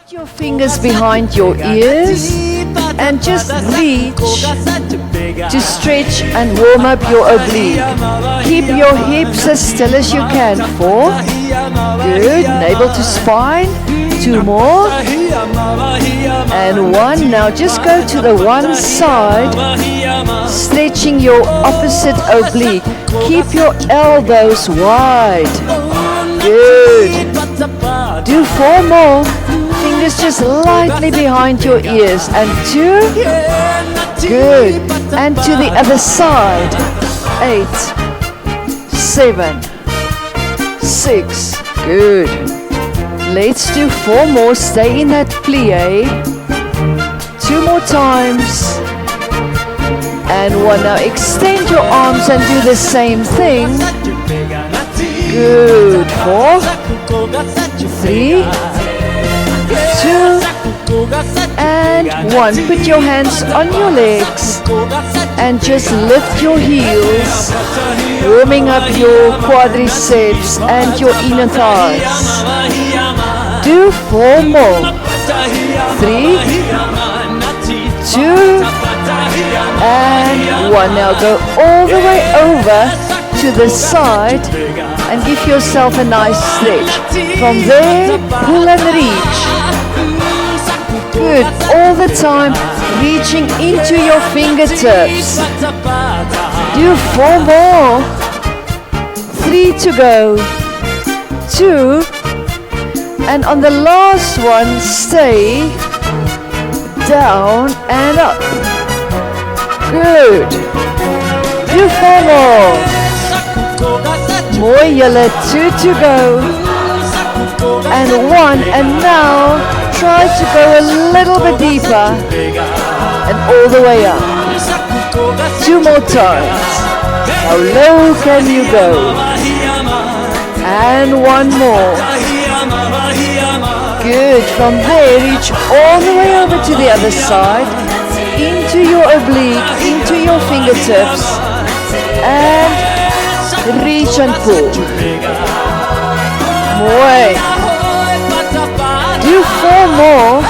Put your fingers behind your ears and just reach to stretch and warm up your oblique. Keep your hips as still as you can. 4. Good. Navel to spine. 2 more. And 1. Now just go to the one side, stretching your opposite oblique. Keep your elbows wide. Good. Do 4 more. Fingers just lightly behind your ears. And 2. Good. And to the other side. 8. 7. 6. Good. Let's do 4 more. Stay in that plie. 2 more times. And 1. Now extend your arms and do the same thing. Good. 4. 3. 2. And 1. Put your hands on your legs and just lift your heels, warming up your quadriceps and your inner thighs. Do 4 more. 3, 2, and 1. Now go all the way over to the side and give yourself a nice stretch. From there, pull and reach. Good. All the time, reaching into your fingertips. Do 4 more. 3 to go. 2. And on the last one, stay down and up. Good. Do 4 more. More yellow. 2 to go. And 1. And now try to go a little bit deeper and all the way up. 2 more times. How low can you go? And 1 more. Good. From there, reach all the way over to the other side, into your oblique, into your fingertips, and reach and pull. More. Do 4 more.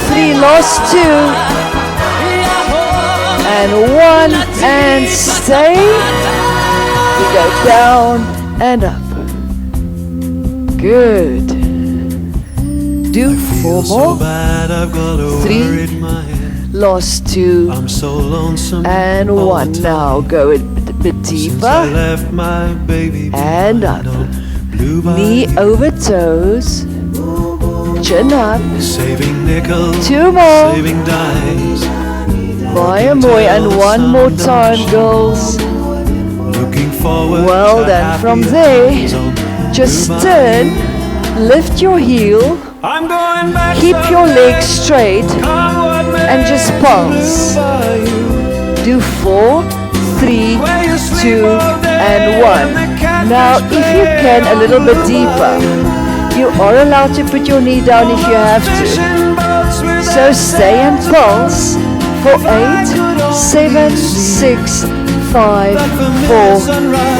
3, last 2. And 1, and stay. We go down and up. Good. Do 4 more. 3, last 2, and 1. Now go a bit deeper and up. Knee over toes, chin up. 2 more. Baie mooi, and 1 more time, girls. Well done. From there, just turn, lift your heel, keep your legs straight, and just pulse. Do 4, 3, 2, and 1. Now, if you can, a little bit deeper. You are allowed to put your knee down if you have to. So stay and pulse for 8, 7, 6, 5, 4,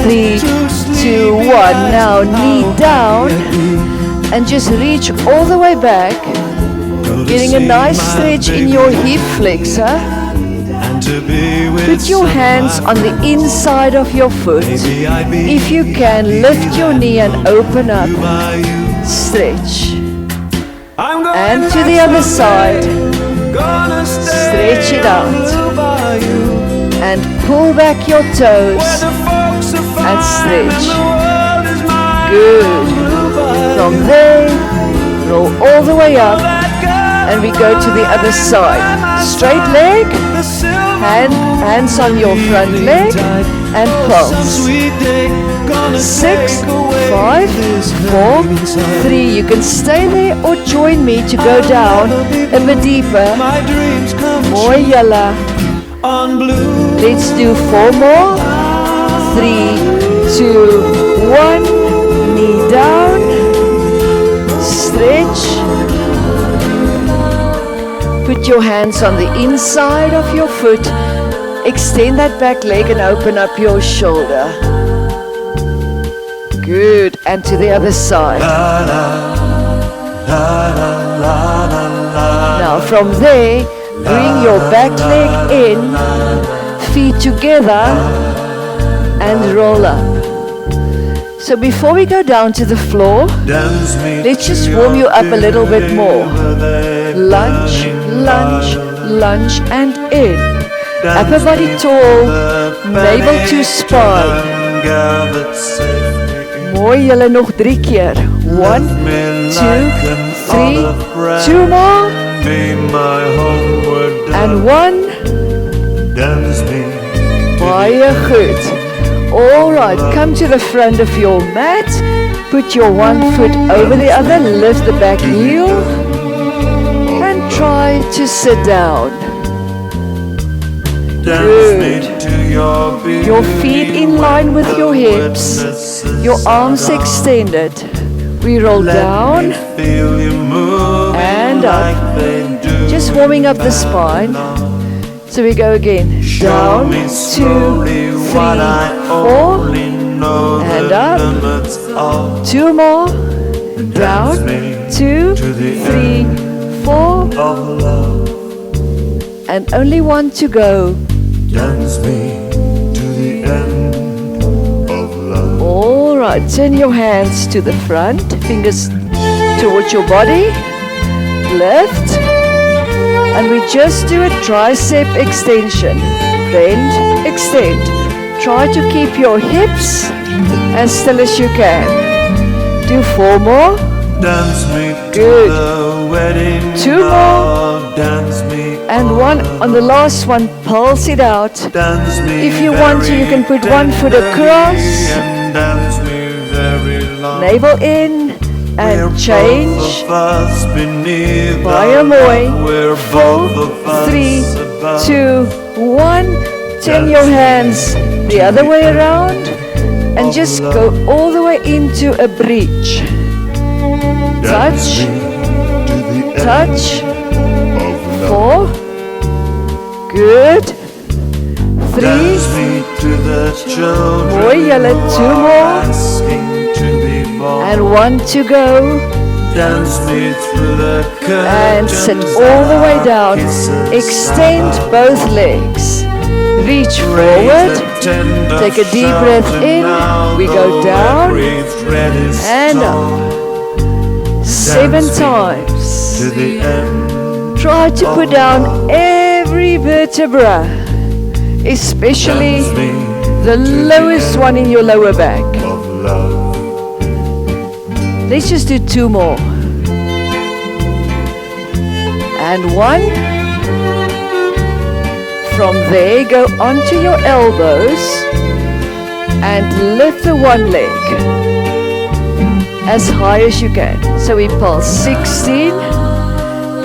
3, 2, 1. Now knee down and just reach all the way back, getting a nice stretch in your hip flexor. Put your hands on the inside of your foot. If you can, lift your knee and open up. Stretch. And to the other side. Stretch it out. And pull back your toes. And stretch. Good. From there, roll all the way up. And we go to the other side. Straight leg. Hands on your front leg and pulse. 6, 5, 4, 3. You can stay there or join me to go down a bit deeper. More yellow. Let's do 4 more. 3, 2, 1. Knee down. Stretch. Put your hands on the inside of your foot. Extend that back leg and open up your shoulder. Good. And to the other side. Now from there, bring your back leg in, feet together, and roll up. So before we go down to the floor, let's just warm you up a little bit more. Lunge, lunge, lunge, and in. Upper body tall, navel to spine. Mooi, julle nog 3 keer. 1, 2, 3, 2 more. And 1. Baie goed. Alright, come to the front of your mat. Put your one foot over the other. Lift the back heel. And try to sit down. Good. Your feet in line with your hips. Your arms extended. We roll down and up. Just warming up the spine. So we go again. Down, 2, 3, 4. And up. 2 more. Down, 2, 3, 4. And only 1 to go. Dance me to the end of love. Alright, turn your hands to the front, fingers towards your body, lift, and we just do a tricep extension, bend, extend. Try to keep your hips as still as you can. Do 4 more. Dance me Good. to the wedding. 2 more. Dance me and 1 on the last one, pulse it out. Dance me if you want to, you can put 1 foot across, and dance me very long. navel in, and change. Baie mooi. 4, 3, 2, 1. Turn your hands the other way around and just go all the way into a bridge. Touch, touch. 4, good. 3, mooi julle, 2 more, and 1 to go. And sit all the way down. Extend both legs. Reach forward. Take a deep breath in. We go down and up. 7 times. Try to put down every vertebra, especially the lowest one in your lower back. Let's just do 2 more. And 1. From there, go onto your elbows and lift the one leg as high as you can. So we pulse 16,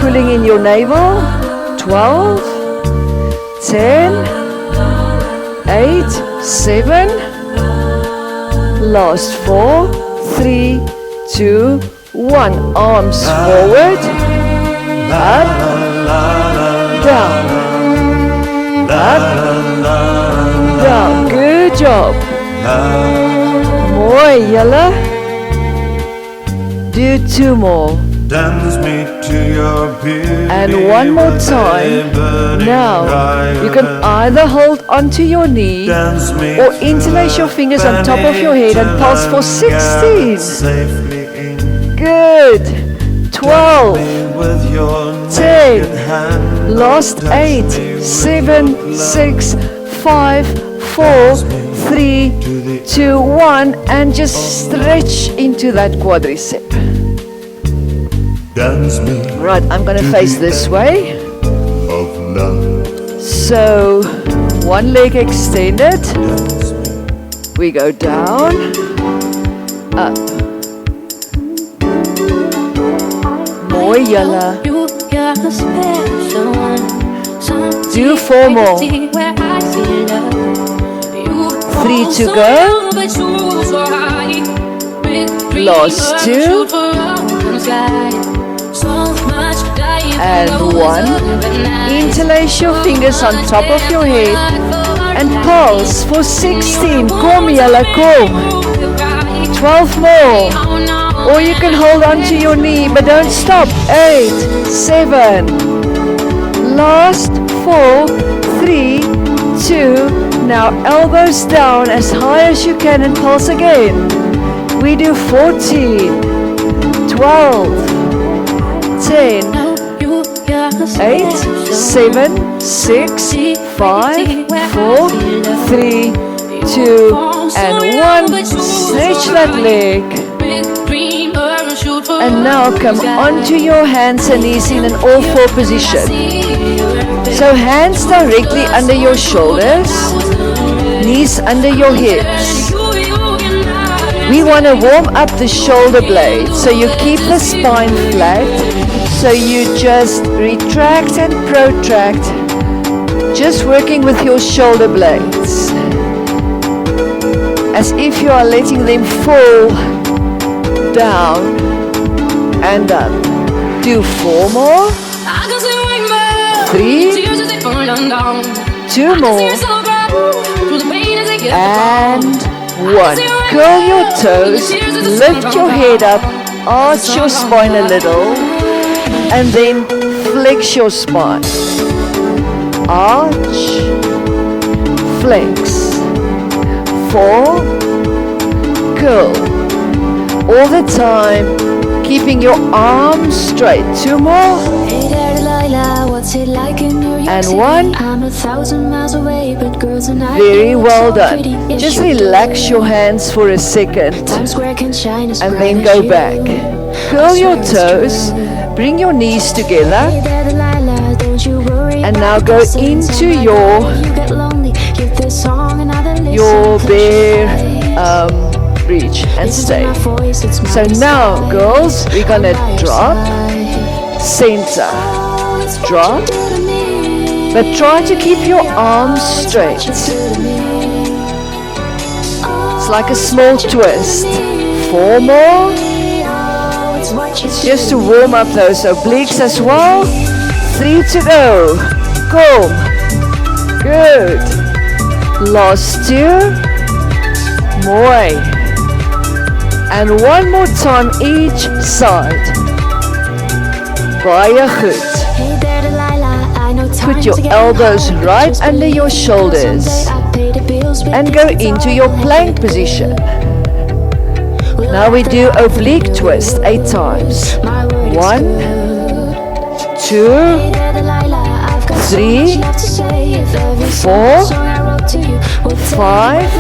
pulling in your navel, 12, 10, 8, 7, last 4, 3, 2, 1. Arms forward, up, down, up, down. Good job. Mooi julle. Do 2 more. Dance me to your and 1 more time. Now you can either hold onto your knee or interlace your fingers on top of your head and pulse for 16. Good. 12, 10, last 8, 7, 6, 5, 4, 3, 2, 1, and just stretch into that quadricep. Right, I'm going to face this way. So, 1 leg extended. We go down, up. Mooi julle. Do 4 more. 3 to go. Last 2. And 1. Interlace your fingers on top of your head and pulse for 16. Kom julle, kom. 12 more. Or you can hold on to your knee, but don't stop. 8, 7. Last 4, 3, 2. Now elbows down as high as you can and pulse again. We do 14, 12, 10, 8, 7, 6, 5, 4, 3, 2, and 1. Stretch that leg. And now come onto your hands and knees in an all-four position. So hands directly under your shoulders, knees under your hips. We want to warm up the shoulder blades, so you keep the spine flat, so you just retract and protract, just working with your shoulder blades, as if you are letting them fall down and up. Do 4 more, 3, 2 more, and 1. Curl your toes, lift your head up, arch your spine a little, and then flex your spine. Arch, flex, 4, curl. All the time, keeping your arms straight. 2 more, and 1. Very well done. Just relax your hands for a second and then go back. Curl your toes, bring your knees together, and now go into your bare reach and stay. So now, girls, we're gonna drop, center, drop, but try to keep your arms straight. It's like a small twist. 4 more. Just to warm up those obliques as well. 3 to go. Cool. Good. Last 2. Mooi. And 1 more time each side. Baie goed. Put your elbows right under your shoulders and go into your plank position. Now we do oblique twist 8 times. 1, 2, 3, 4, 5,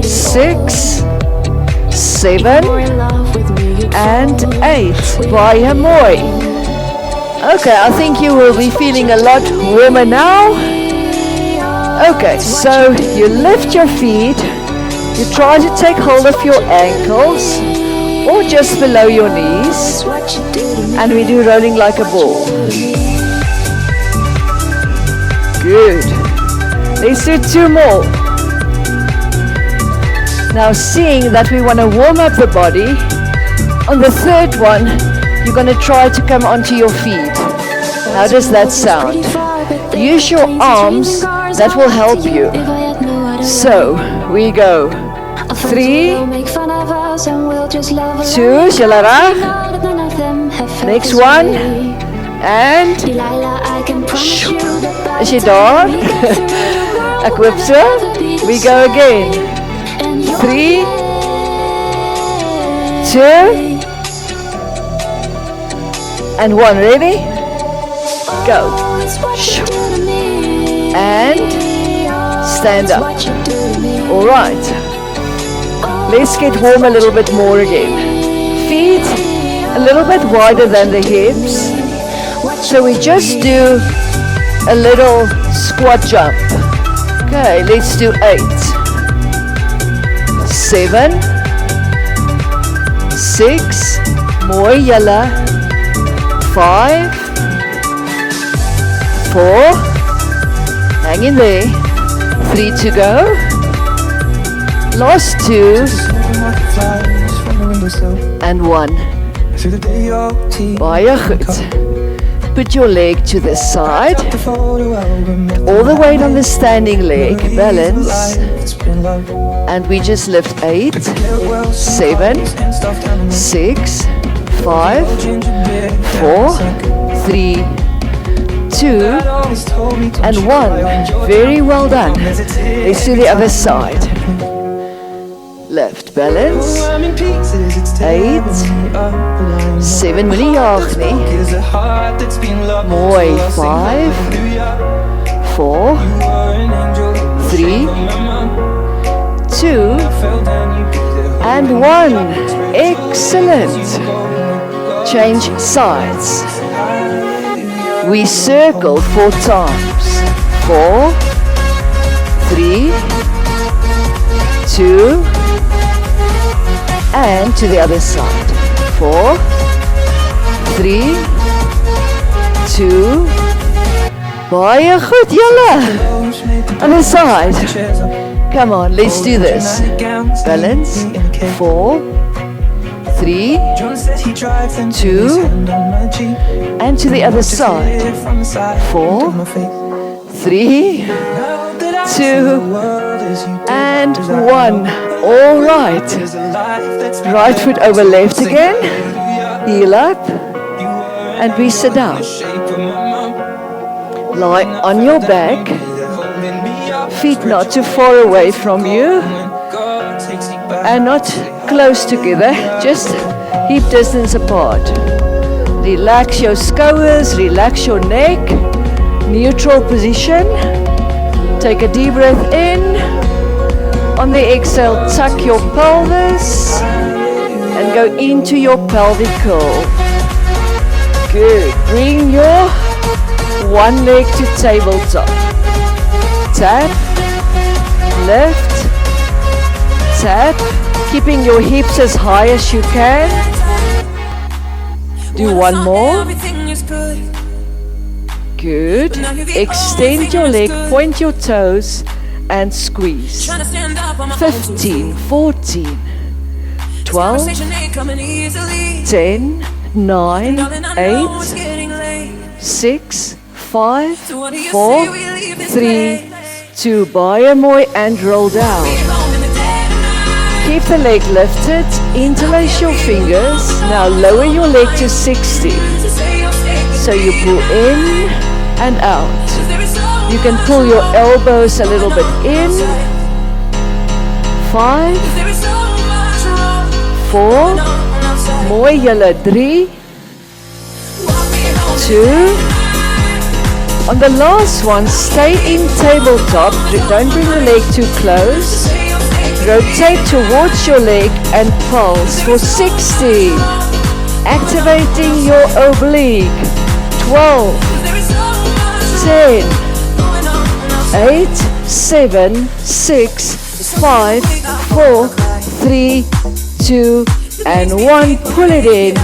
6, 7, and 8. Baie mooi. Okay, I think you will be feeling a lot warmer now. Okay, so you lift your feet, you try to take hold of your ankles or just below your knees, and we do rolling like a ball. Good. Let's do 2 more. Now, seeing that we want to warm up the body, on the 3rd one, you're going to try to come onto your feet. How does that sound? Use your arms, that will help you. So, we go. 3, 2, Shalara. Next one. And is jy daar? Ek hoop so. We go again. 3, 2, and 1. Ready? Go. And stand up. All right. Let's get warm a little bit more again. Feet a little bit wider than the hips. So we just do a little squat jump. Okay, let's do 8, 7, 6, mooi julle, 5, 4, hang in there, 3 to go, last 2, and 1. Baie goed. put your leg to the side. All the weight on the standing leg, balance. And we just lift 8, 7, 6, 5, 4, 3, 2, and 1. Very well done. Let's do the other side. Lift, balance. 8, 7, moenie jaag nie. Mooi, 5, 4, 3, 2, and 1. Excellent. Change sides. We circle 4 times. 4, 3, 2, and to the other side. 4, 3, 2. Baie goed, julle. Other side. Come on, let's do this. Balance. 4, 3, 2, and to the other side. 4, 3, 2, and 1. All right. Right foot over left again. Heel up. And we sit down. Lie on your back. Feet not too far away from you. And not close together. Just hip distance apart. Relax your skouers. Relax your neck. Neutral position. Take a deep breath in. On the exhale, tuck your pelvis and go into your pelvic curl. Good. Bring your one leg to tabletop. Tap, lift, tap, keeping your hips as high as you can. Do one more. Good. Extend your leg, point your toes, and squeeze. 15, 14, 12, 10, 9, 8, 6, 5, 4, 3, 2. Baie mooi and roll down. Keep the leg lifted, interlace your fingers. Now lower your leg to 60. So you pull in and out. You can pull your elbows a little bit in. 5, 4, mooi julle, 3, 2. On the last one, stay in tabletop. Don't bring the leg too close. Rotate towards your leg and pulse for 60. Activating your oblique. 12, 10, 8, 7, 6, 5, 4, 3, 2, and 1. Pull it in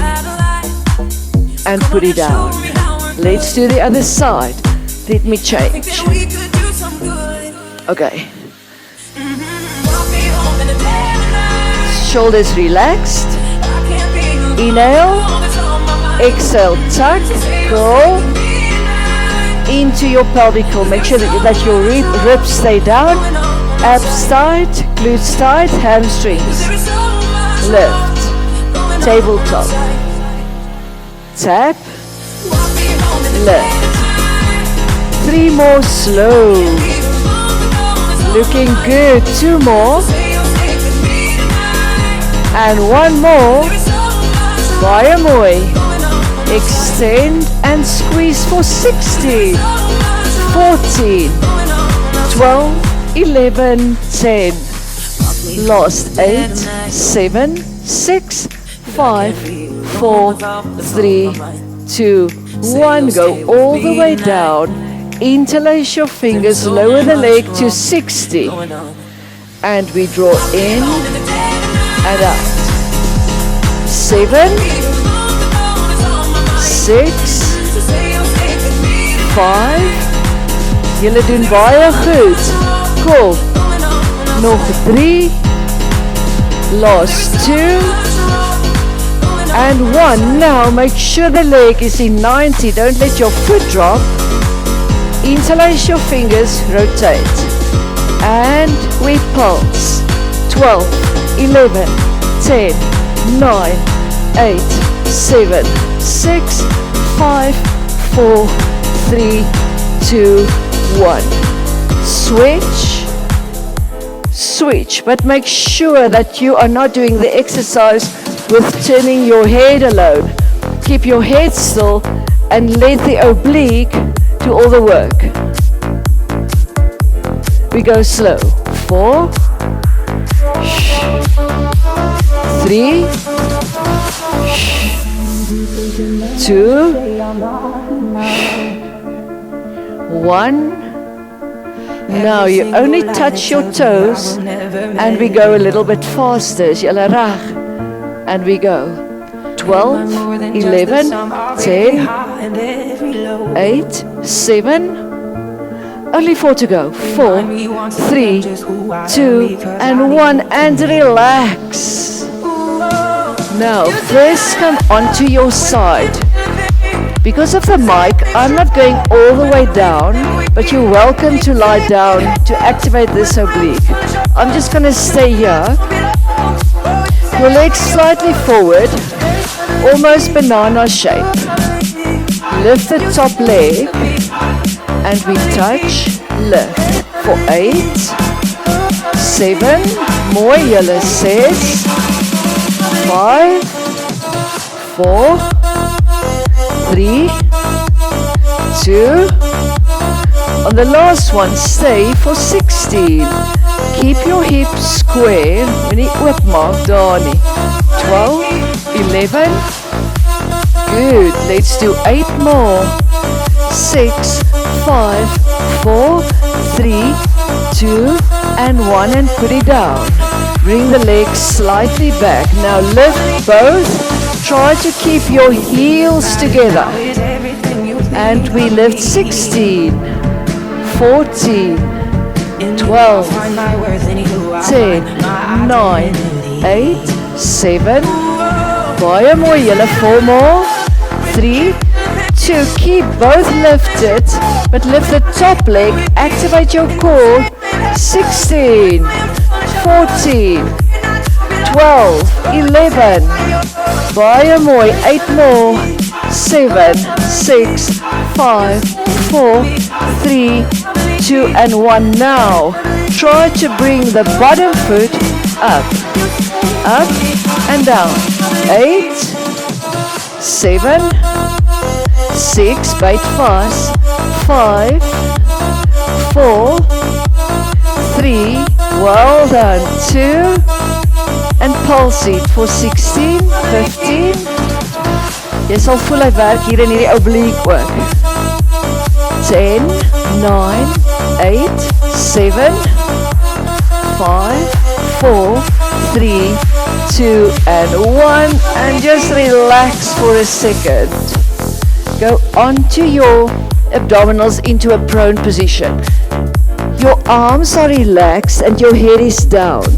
and put it down. Let's do the other side. Let me change. Okay. Shoulders relaxed. Inhale. Exhale. Tuck. Curl into your pelvic curl. Make sure that your ribs stay down. Abs tight. Glutes tight. Hamstrings. Lift. Tabletop. Tap. Lift. 3 more slow. Looking good. 2 more. And 1 more. Baie mooi. Extend and squeeze for 60. 14. 12. 11. 10. Last 8. 7. 6. 5. 4. 3. 2. 1. Go all the way down. Interlace your fingers. Lower the leg to 60. And we draw in and out. 7, 6, 5. Julle doen baie goed. Kom. Nog 3. Last 2. and 1. Now make sure the leg is in 90. Don't let your foot drop. Interlace your fingers, rotate. And we pulse. 12, 11, 10, 9, 8, 7, 6, 5, 4, 3, 2, 1. Switch, but make sure that you are not doing the exercise with turning your head alone. Keep your head still and let the oblique do all the work. We go slow. 4, 3, 2, 1. Now you only touch your toes and we go a little bit faster. And we go. 12, 11, 10, 8, 7. Only 4 to go. 4, 3, 2, and 1. And relax. Now first come onto your side. Because of the mic, I'm not going all the way down, but you're welcome to lie down to activate this oblique. I'm just going to stay here. Your legs slightly forward, almost banana shape. Lift the top leg, and we touch, lift. For 8, 7, more yellow 6, 5, 4, 3, 2. On the last one, stay for 16. Keep your hips square. Moenie oopmaak daar nie. 12, 11. Good. Let's do 8 more. 6, 5, 4, 3, 2, and 1, and put it down. Bring the legs slightly back. Now lift both. Try to keep your heels together. And we lift 16, 14, 12, 10, 9, 8, 7. Baie mooi, julle 4 more. 3, 2. Keep both lifted, but lift the top leg. Activate your core. 16, 14, 12, 11. Baie mooi. 8 more. 7, 6, 5, 4, 3, 2, and 1. Now, try to bring the bottom foot up, and down. 8, 7, 6, bite fast. 5, 4, 3, well done. 2, and pulse it for 16, 15. Jy sal voel hy werk hier in hierdie oblique ook. 10, 9, 8, 7, 5, 4, 3, 2, and 1. And just relax for a second. Go onto your abdominals into a prone position. Your arms are relaxed and your head is down.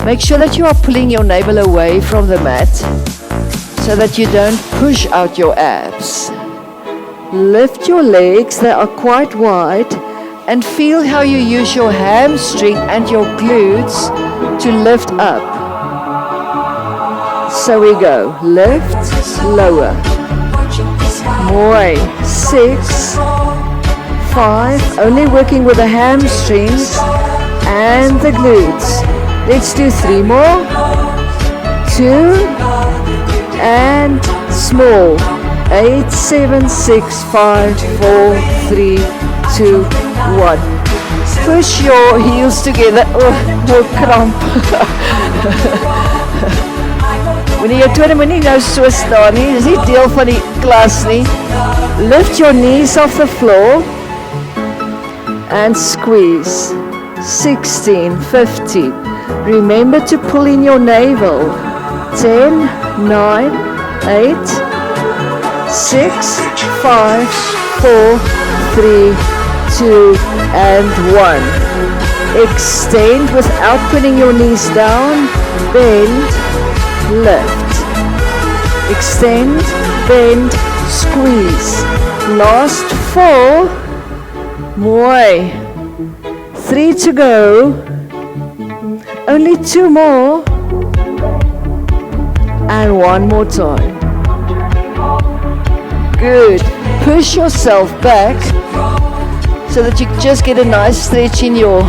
Make sure that you are pulling your navel away from the mat, so that you don't push out your abs. Lift your legs, they are quite wide, and feel how you use your hamstring and your glutes to lift up. So we go, lift, lower. Mooi. 6, 5, only working with the hamstrings and the glutes. Let's do 3 more. 2, and small. 8, 7, 6, 5, 4, 3, 2, 1. Push your heels together. Oh, no kramp. Wanneer jy tweede moenie nou so staan nie, dis nie deel van die klas nie. Lift your knees off the floor and squeeze. 16, 15. Remember to pull in your navel. 10, 9, 8, 6, 5, 4, 3, 2, and 1. Extend without putting your knees down. Bend, lift. Extend, bend, squeeze. Last 4. Mooi. 3 to go. Only 2 more. And 1 more time. Good. Push yourself back so that you just get a nice stretch in your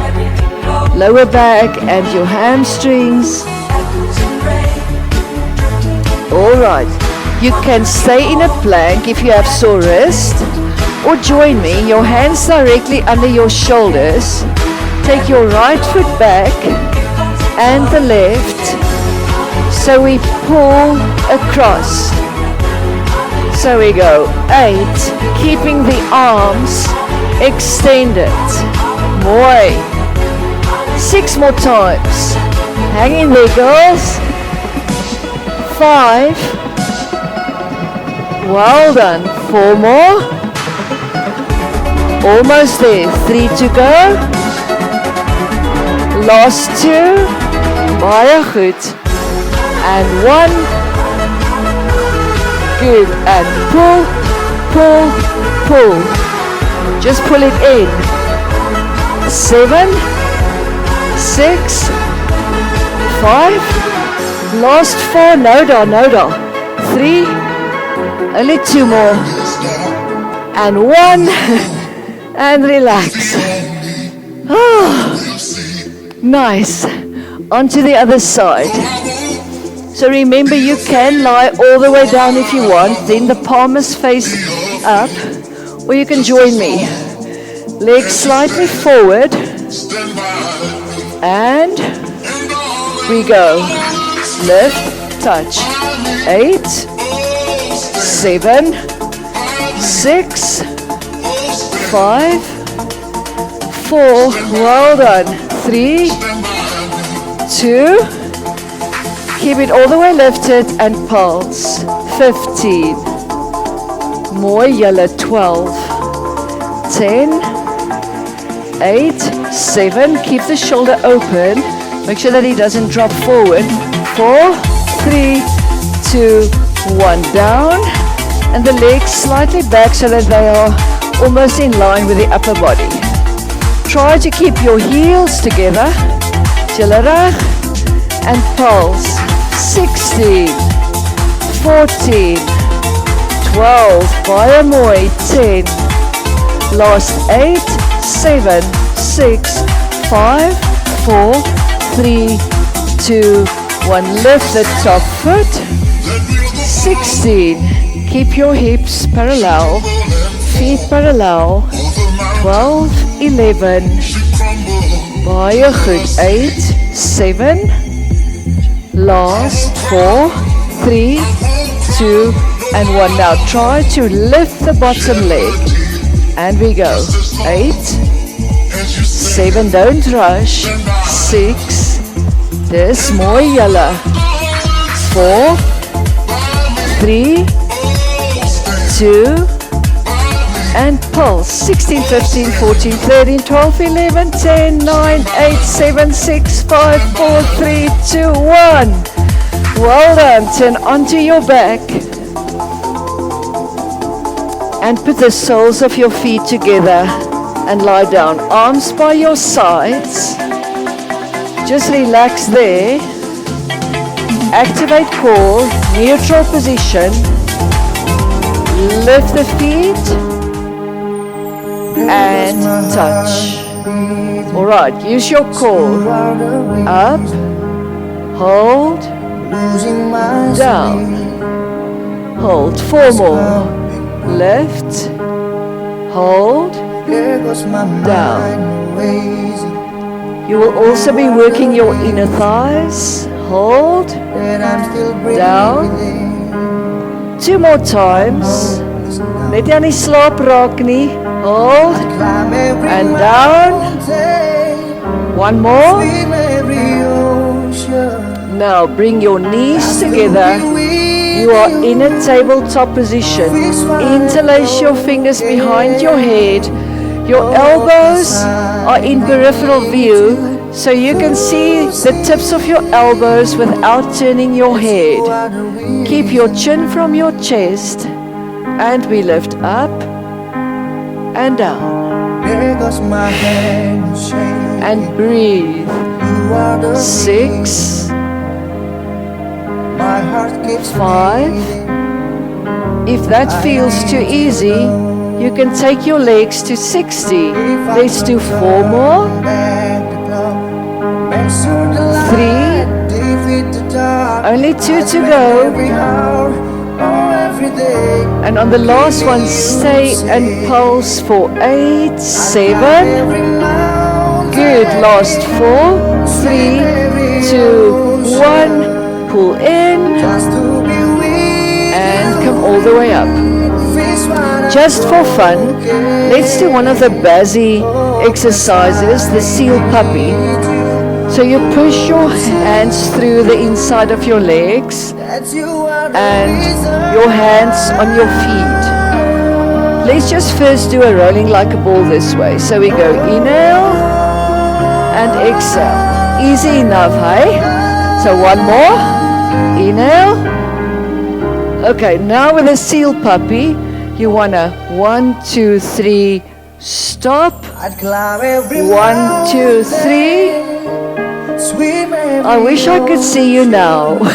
lower back and your hamstrings. Alright, you can stay in a plank if you have sore wrist, or join me, your hands directly under your shoulders. Take your right foot back and the left, so we pull across. So we go 8, keeping the arms extended. Mooi. 6 more times. Hang in there, girls. 5. Well done. 4 more. Almost there. 3 to go. Last 2. Baie goed. And 1. Good. And pull, pull, pull. Just pull it in. 7, 6, 5. Last 4. No da. 3. Only 2 more. And 1. And relax. Oh, nice. Onto the other side. So remember, you can lie all the way down if you want. Then the palms face up. Or you can join me. Legs slightly forward. And we go. Lift, touch. 8, 7, 6, 5, 4. Well done. 3, 2. Keep it all the way lifted and pulse. 15. Mooi julle. 12. 10. 8, 7. Keep the shoulder open. Make sure that he doesn't drop forward. 4, 3, 2, 1. Down. And the legs slightly back so that they are almost in line with the upper body. Try to keep your heels together. Julle reg. And pulse. 16. 14. 12. Baie mooi. 10. Last 8. 7, 6, 5, 4, 3, 2, 1. Lift the top foot. 16. Keep your hips parallel, feet parallel. 12, 11. Baie goed. 8, 7. Last 4, 3, 2, and 1. Now try to lift the bottom leg. And we go. 8, 7, don't rush. 6, dis mooi julle. 4, 3, 2, and pulse. 16, 15, 14, 13, 12, 11, 10, 9, 8, 7, 6, 5, 4, 3, 2, 1. Well done. Turn onto your back. And put the soles of your feet together and lie down. Arms by your sides. Just relax there. Activate core, neutral position. Lift the feet and touch. Alright, use your core. Up, hold, down, hold. 4 more. Lift, hold, down. You will also be working your inner thighs. Hold, down. 2 more times. Net jy aan die slaap raak nie. Hold, and down. 1 more. Now bring your knees together. You are in a tabletop position. Interlace your fingers behind your head. Your elbows are in peripheral view. So you can see the tips of your elbows without turning your head. Keep your chin from your chest. And we lift up and down. There goes my hand shake. And breathe. 6, My heart keeps 5. If that feels too easy, you can take your legs to 60. Let's do 4 more. 3. Only 2 to go. And on the last one, stay and pulse for 8, 7. Good. Last 4, 3, 2, 1. Pull in and come all the way up. Just for fun, let's do one of the Bazzi exercises, the seal puppy. So you push your hands through the inside of your legs and your hands on your feet. Let's just first do a rolling like a ball this way. So we go inhale and exhale. Easy enough, hey? So one more. Inhale. Okay, now with a seal puppy, you wanna 1, 2, 3, stop. 1, 2, 3. I wish I could see you now. 1,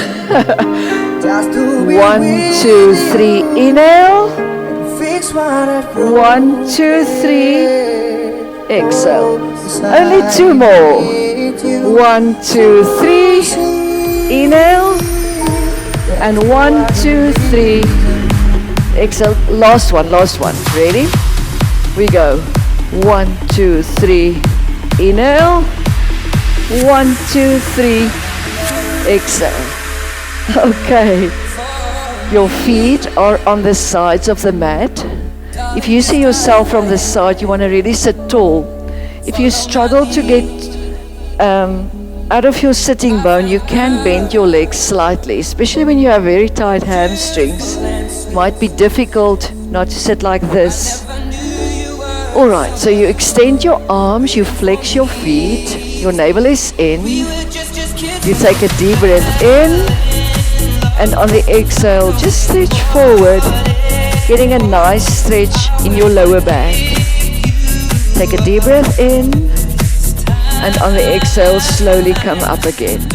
2, 3, inhale. 1, 2, 3, exhale. Only 2 more. 1, 2, 3, inhale. And 1, 2, 3, exhale. Last one. Ready? We go. 1, 2, 3, inhale. 1, 2, 3, exhale. Okay. Your feet are on the sides of the mat. If you see yourself from the side, you want to really sit tall. If you struggle to get out of your sitting bone, you can bend your legs slightly, especially when you have very tight hamstrings. It might be difficult not to sit like this. Alright, so you extend your arms, you flex your feet, your navel is in, you take a deep breath in, and on the exhale, just stretch forward, getting a nice stretch in your lower back. Take a deep breath in, and on the exhale, slowly come up again.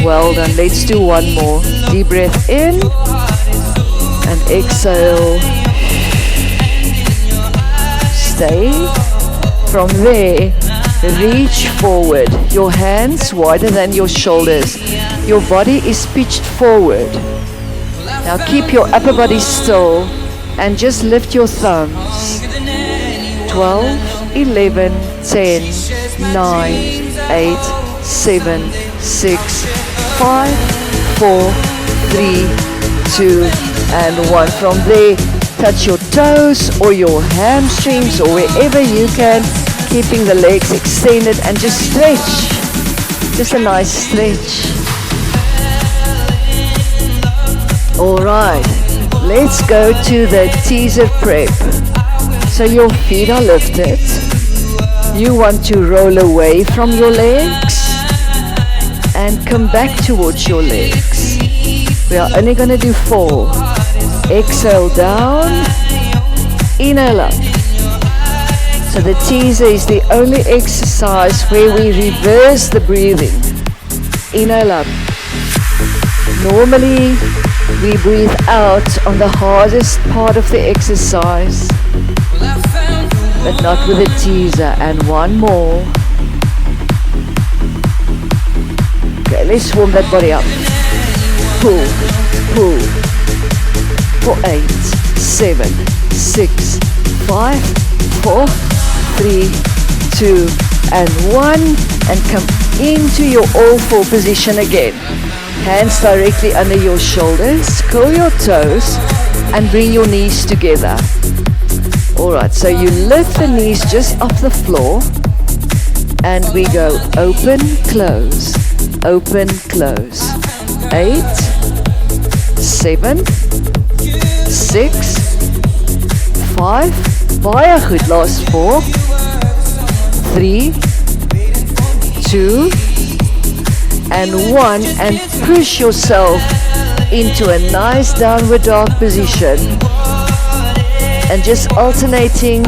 Well done. Let's do one more. Deep breath in, and exhale. Stay. From there, reach forward. Your hands wider than your shoulders. Your body is pitched forward. Now keep your upper body still and just lift your thumbs. 12, 11, 10, 9, 8, 7, 6, 5, 4, 3, 2, and 1. From there, touch your toes or your hamstrings or wherever you can, keeping the legs extended and just stretch. Just a nice stretch. Alright, let's go to the teaser prep. So your feet are lifted. You want to roll away from your legs and come back towards your legs. We are only going to do 4. Exhale down, inhale up. So the teaser is the only exercise where we reverse the breathing. Inhale up. Normally we breathe out on the hardest part of the exercise, but not with a teaser. And one more. Okay, let's warm that body up. Pull, pull. For 8, 7, 6, 5, 4, 3, 2, and 1. And come into your all four position again. Hands directly under your shoulders. Curl your toes and bring your knees together. Alright, so you lift the knees just off the floor. And we go open, close, open, close. 8, 7, 6, 5, baie goed, last 4, 3, 2, and 1, and push yourself into a nice downward dog position. And just alternating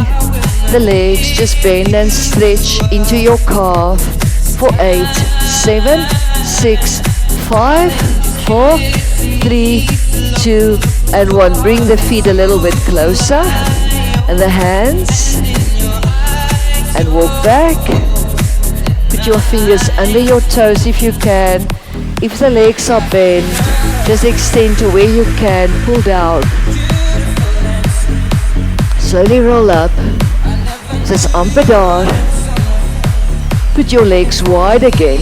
the legs, just bend and stretch into your calf for 8, 7, 6, 5, 4, 3, 2, and 1. Bring the feet a little bit closer and the hands, and walk back. Put your fingers under your toes if you can. If the legs are bent, just extend to where you can, pull down. Slowly roll up. Just amper daar. Put your legs wide again.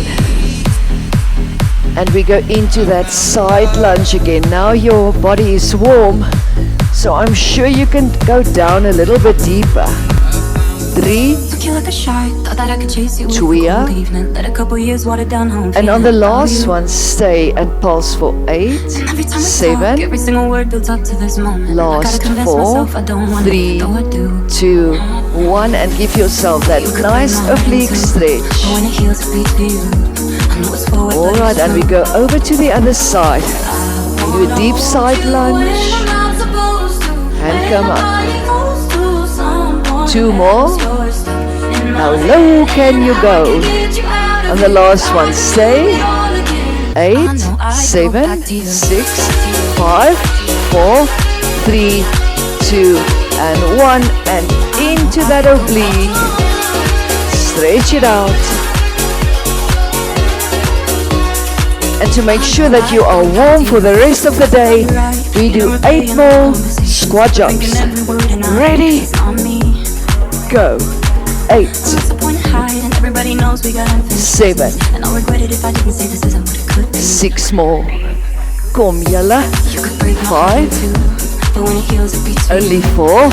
And we go into that side lunge again. Now your body is warm, so I'm sure you can go down a little bit deeper. 3, 2, and on the last one, stay and pulse for 8, 7, last 4, 3, 2, 1, and give yourself that nice oblique stretch. Alright, and we go over to the other side. Do a deep side lunge and come up. 2 more. How low can you go? On the last one, stay. 8, 7, 6, 5, 4, 3, 2, and 1, and into that oblique. Stretch it out. And to make sure that you are warm for the rest of the day, we do 8 more squat jumps. Ready? Go. 8, 7, 6 more. Kom julle. 5, only 4,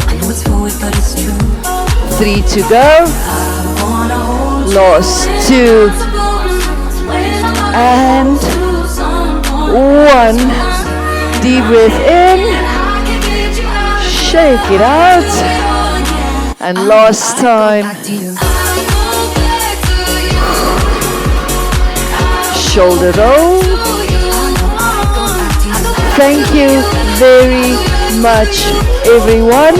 3 to go. Last 2, and 1. Deep breath in, shake it out, and last time. Shoulder roll. Thank you very much, everyone.